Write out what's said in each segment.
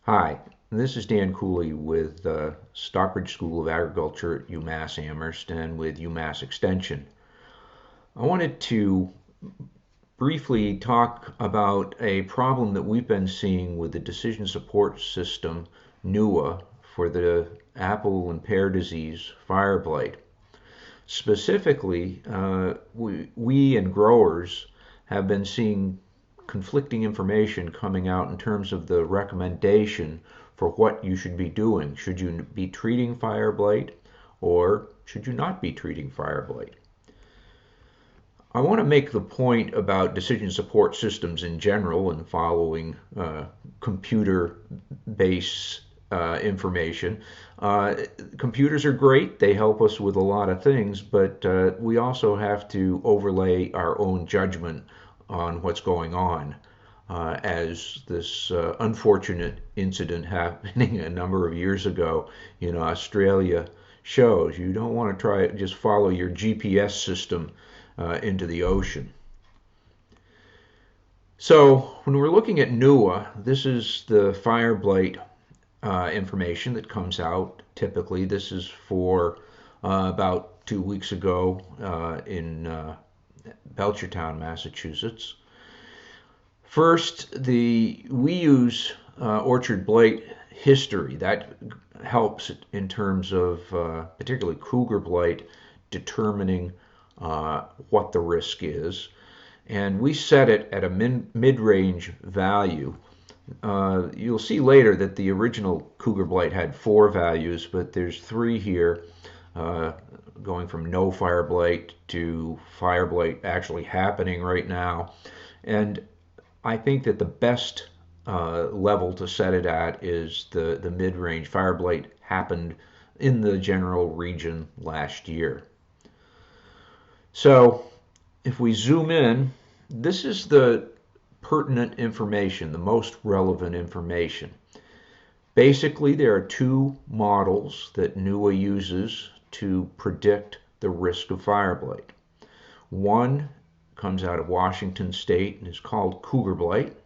Hi, this is Dan Cooley with Stockbridge School of Agriculture at UMass Amherst and with UMass Extension. I wanted to briefly talk about a problem that we've been seeing with the decision support system NEWA for the apple and pear disease fire blight. Specifically, we and growers have been seeing conflicting information coming out in terms of the recommendation for what you should be doing. Should you be treating fire blight or should you not be treating fire blight? I want to make the point about decision support systems in general and following computer based information. Computers are great, they help us with a lot of things, but we also have to overlay our own judgment on what's going on. As this unfortunate incident happening a number of years ago in Australia shows, you don't want to try to just follow your GPS system into the ocean. So when we're looking at NEWA, this is the fire blight information that comes out. Typically, this is for about 2 weeks ago in Belchertown, Massachusetts. First, we use orchard blight history. That helps in terms of particularly Cougar blight determining what the risk is. And we set it at a mid-range value. You'll see later that the original Cougar Blight had 4 values, but there's 3 here, going from no fire blight to fire blight actually happening right now. And I think that the best level to set it at is the mid-range. Fire blight happened in the general region last year. So if we zoom in, this is the pertinent information, the most relevant information. Basically, there are 2 models that NEWA uses to predict the risk of fire blight. One comes out of Washington State and is called Cougar Blight,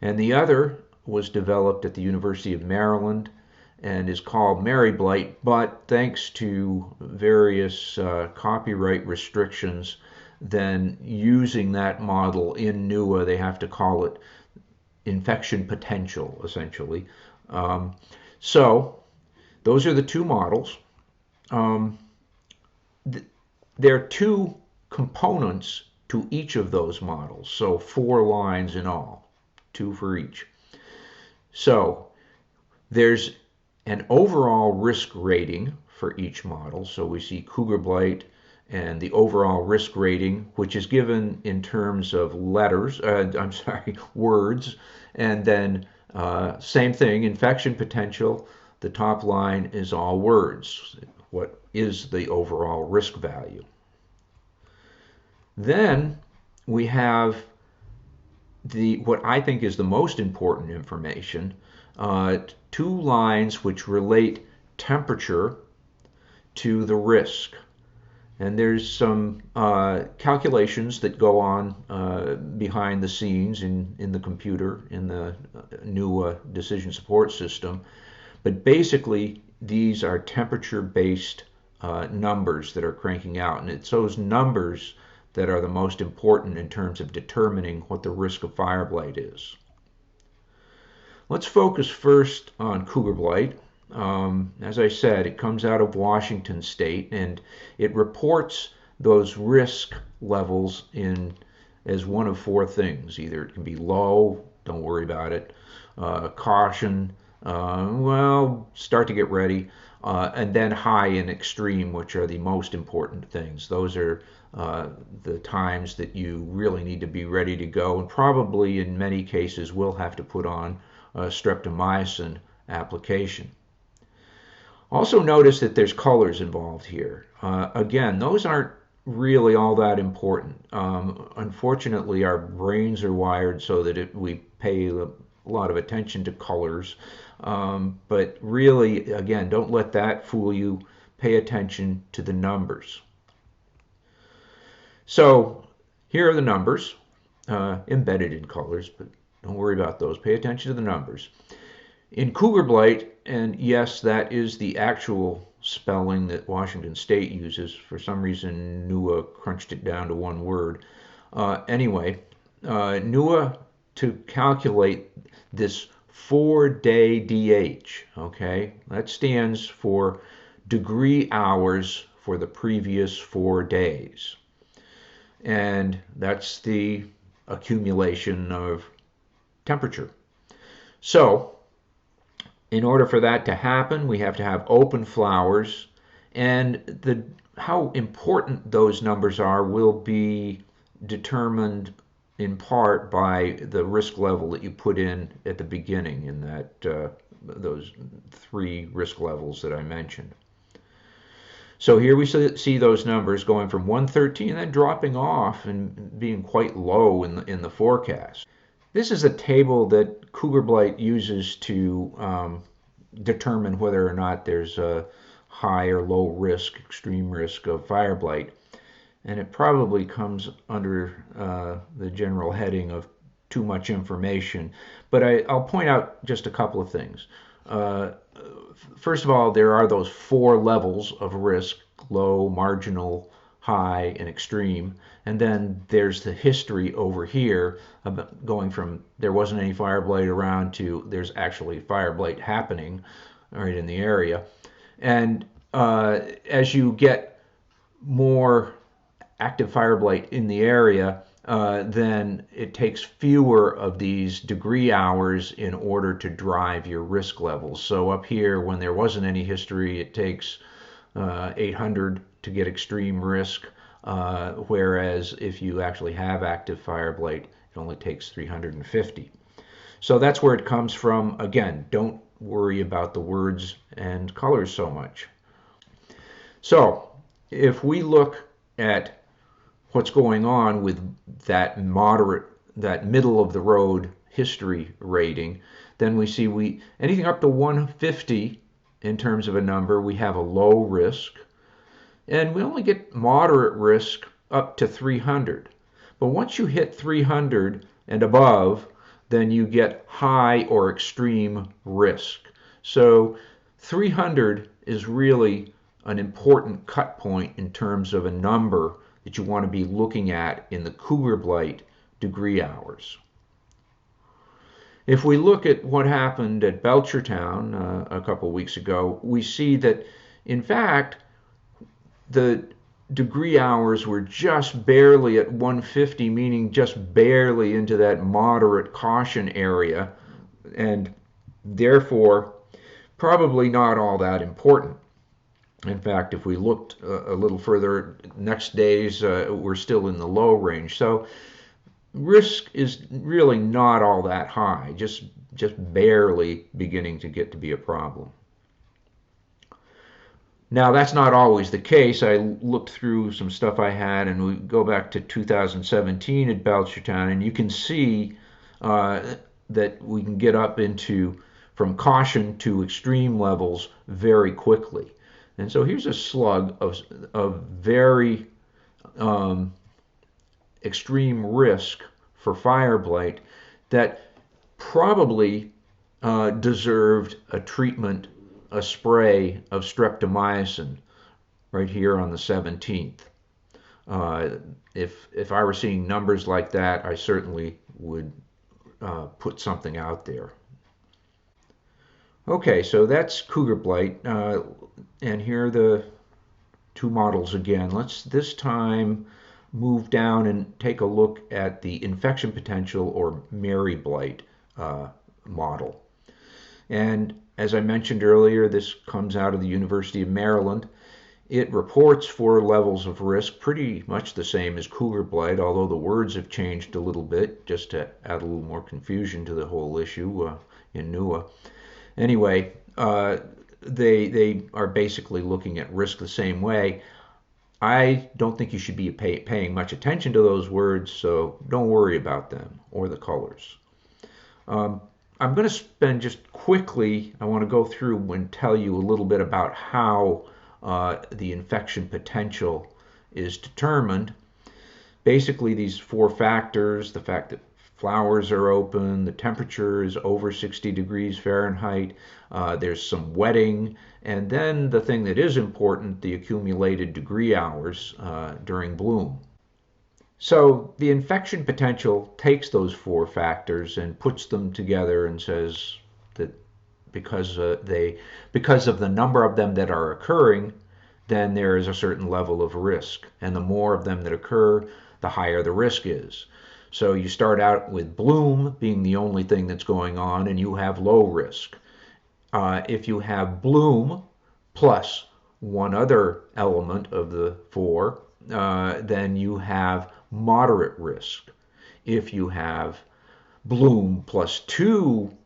and the other was developed at the University of Maryland and is called MaryBlyt, but thanks to various copyright restrictions, then using that model in NEWA, they have to call it infection potential, essentially. So those are the 2 models. There are 2 components to each of those models, so 4 lines in all, 2 for each. So there's an overall risk rating for each model. So we see Cougar Blight and the overall risk rating, which is given in terms of words, and then same thing, infection potential. The top line is all words. What is the overall risk value? Then we have what I think is the most important information, 2 lines which relate temperature to the risk. And there's some calculations that go on behind the scenes in the computer, in the NEWA decision support system. But basically, these are temperature-based numbers that are cranking out. And it's those numbers that are the most important in terms of determining what the risk of fire blight is. Let's focus first on Cougar Blight. As I said, it comes out of Washington State, and it reports those risk levels as one of 4 things. Either it can be low, don't worry about it, caution, well, start to get ready, and then high and extreme, which are the most important things. Those are the times that you really need to be ready to go, and probably in many cases will have to put on streptomycin application. Also notice that there's colors involved here. Again, those aren't really all that important. Unfortunately, our brains are wired so that we pay a lot of attention to colors. But really, again, don't let that fool you. Pay attention to the numbers. So here are the numbers embedded in colors, but don't worry about those. Pay attention to the numbers. In Cougar Blight, and yes, that is the actual spelling that Washington State uses. For some reason, NEWA crunched it down to one word. Anyway, NEWA, to calculate this 4-day DH, okay, that stands for degree hours for the previous 4 days. And that's the accumulation of temperature. So, in order for that to happen, we have to have open flowers, and how important those numbers are will be determined in part by the risk level that you put in at the beginning in those 3 risk levels that I mentioned. So here we see those numbers going from 113 and then dropping off and being quite low in the forecast. This is a table that Cougar Blight uses to determine whether or not there's a high or low risk, extreme risk of fire blight. And it probably comes under the general heading of too much information. But I'll point out just a couple of things. First of all, there are those 4 levels of risk: low, marginal, high, and extreme. And then there's the history over here, going from there wasn't any fire blight around to there's actually fire blight happening right in the area. And as you get more active fire blight in the area, then it takes fewer of these degree hours in order to drive your risk levels. So up here, when there wasn't any history, it takes 800 to get extreme risk, whereas if you actually have active fire blight, it only takes 350. So that's where it comes from. Again, don't worry about the words and colors so much. So if we look at what's going on with that middle of the road history rating, then we see anything up to 150 in terms of a number, we have a low risk, and we only get moderate risk up to 300. But once you hit 300 and above, then you get high or extreme risk. So 300 is really an important cut point in terms of a number that you want to be looking at in the Cougar Blight degree hours. If we look at what happened at Belchertown a couple weeks ago, we see that, in fact, the degree hours were just barely at 150, meaning just barely into that moderate caution area, and therefore probably not all that important. In fact, if we looked a little further, next days we're still in the low range. So risk is really not all that high, just barely beginning to get to be a problem. Now, that's not always the case. I looked through some stuff I had, and we go back to 2017 at Belchertown, and you can see that we can get up into from caution to extreme levels very quickly. And so here's a slug of very extreme risk for fire blight that probably deserved a treatment, a spray of streptomycin right here on the 17th. If I were seeing numbers like that, I certainly would put something out there. Okay, so that's Cougar Blight, and here are the 2 models again. Let's this time move down and take a look at the infection potential or MaryBlyt model. And as I mentioned earlier, this comes out of the University of Maryland. It reports 4 levels of risk, pretty much the same as Cougar Blight, although the words have changed a little bit just to add a little more confusion to the whole issue in NEWA. Anyway, they are basically looking at risk the same way. I don't think you should be paying much attention to those words, so don't worry about them or the colors. I'm going to spend just quickly, I want to go through and tell you a little bit about how the infection potential is determined. Basically, these 4 factors, the fact that flowers are open, the temperature is over 60 degrees Fahrenheit, there's some wetting, and then the thing that is important, the accumulated degree hours during bloom. So the infection potential takes those four factors and puts them together and says that because of the number of them that are occurring, then there is a certain level of risk. And the more of them that occur, the higher the risk is. So you start out with bloom being the only thing that's going on, and you have low risk. If you have bloom plus one other element of the four, then you have moderate risk. If you have bloom plus two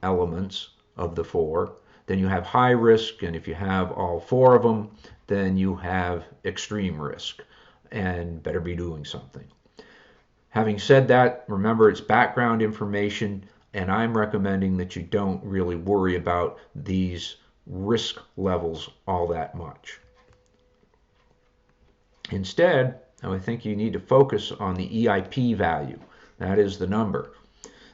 elements of the four, then you have high risk, and if you have all four of them, then you have extreme risk and better be doing something. Having said that, remember it's background information, and I'm recommending that you don't really worry about these risk levels all that much. Instead, I think you need to focus on the EIP value. That is the number.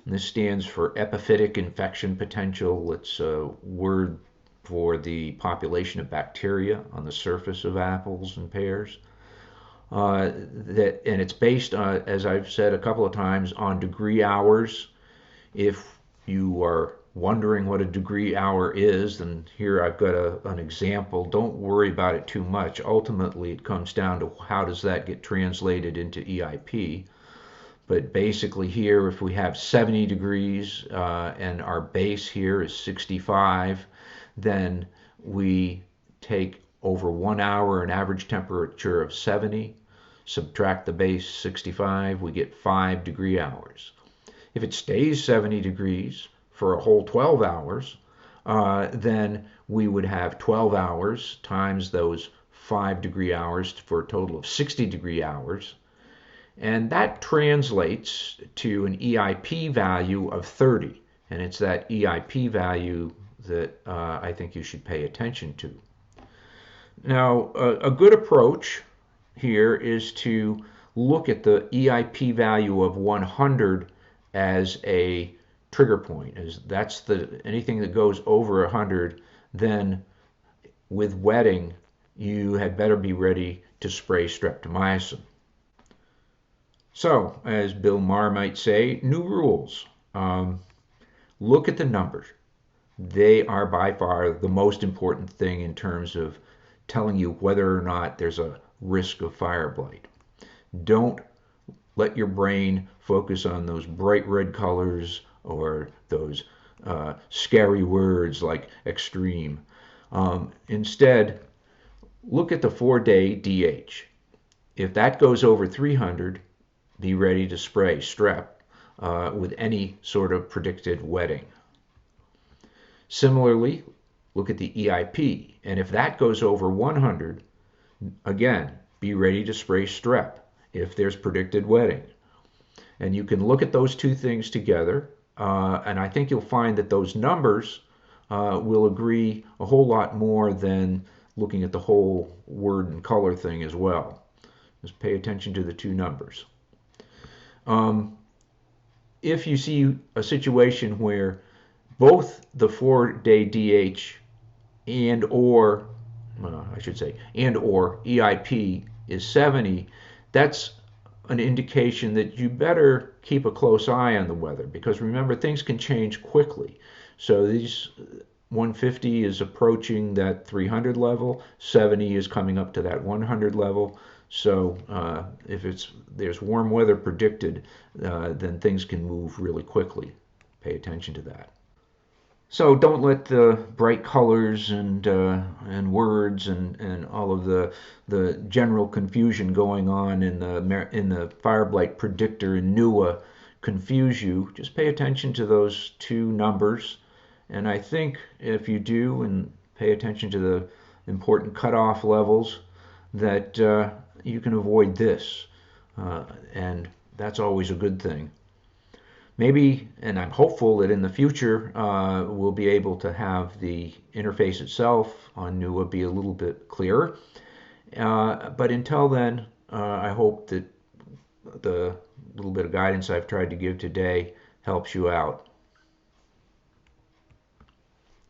And this stands for Epiphytic Infection Potential. It's a word for the population of bacteria on the surface of apples and pears. And it's based on, as I've said a couple of times, on degree hours. If you are wondering what a degree hour is, then here I've got an example. Don't worry about it too much. Ultimately, it comes down to how does that get translated into EIP. But basically here, if we have 70 degrees and our base here is 65, then we take over 1 hour an average temperature of 70, subtract the base 65, we get 5 degree hours. If it stays 70 degrees for a whole 12 hours, then we would have 12 hours times those 5 degree hours for a total of 60 degree hours. And that translates to an EIP value of 30. And it's that EIP value that I think you should pay attention to. Now, a good approach here is to look at the EIP value of 100 as a trigger point. As that's anything that goes over 100, then with wetting, you had better be ready to spray streptomycin. So, as Bill Maher might say, new rules. Look at the numbers. They are by far the most important thing in terms of telling you whether or not there's a risk of fire blight. Don't let your brain focus on those bright red colors or those scary words like extreme. Instead, look at the 4-day DH. If that goes over 300, be ready to spray strep with any sort of predicted wetting. Similarly, look at the EIP, and if that goes over 100, again, be ready to spray strep if there's predicted wetting. And you can look at those two things together, and I think you'll find that those numbers will agree a whole lot more than looking at the whole word and color thing as well. Just pay attention to the two numbers. If you see a situation where both the 4-day DH and or EIP is 70, that's an indication that you better keep a close eye on the weather, because remember, things can change quickly. So these 150 is approaching that 300 level, 70 is coming up to that 100 level. So if there's warm weather predicted, then things can move really quickly. Pay attention to that. So don't let the bright colors and words and all of the general confusion going on in the fire blight predictor in NEWA confuse you. Just pay attention to those two numbers, and I think if you do and pay attention to the important cutoff levels, that you can avoid this, and that's always a good thing. Maybe, and I'm hopeful that in the future we'll be able to have the interface itself on NEWA be a little bit clearer. But until then, I hope that the little bit of guidance I've tried to give today helps you out.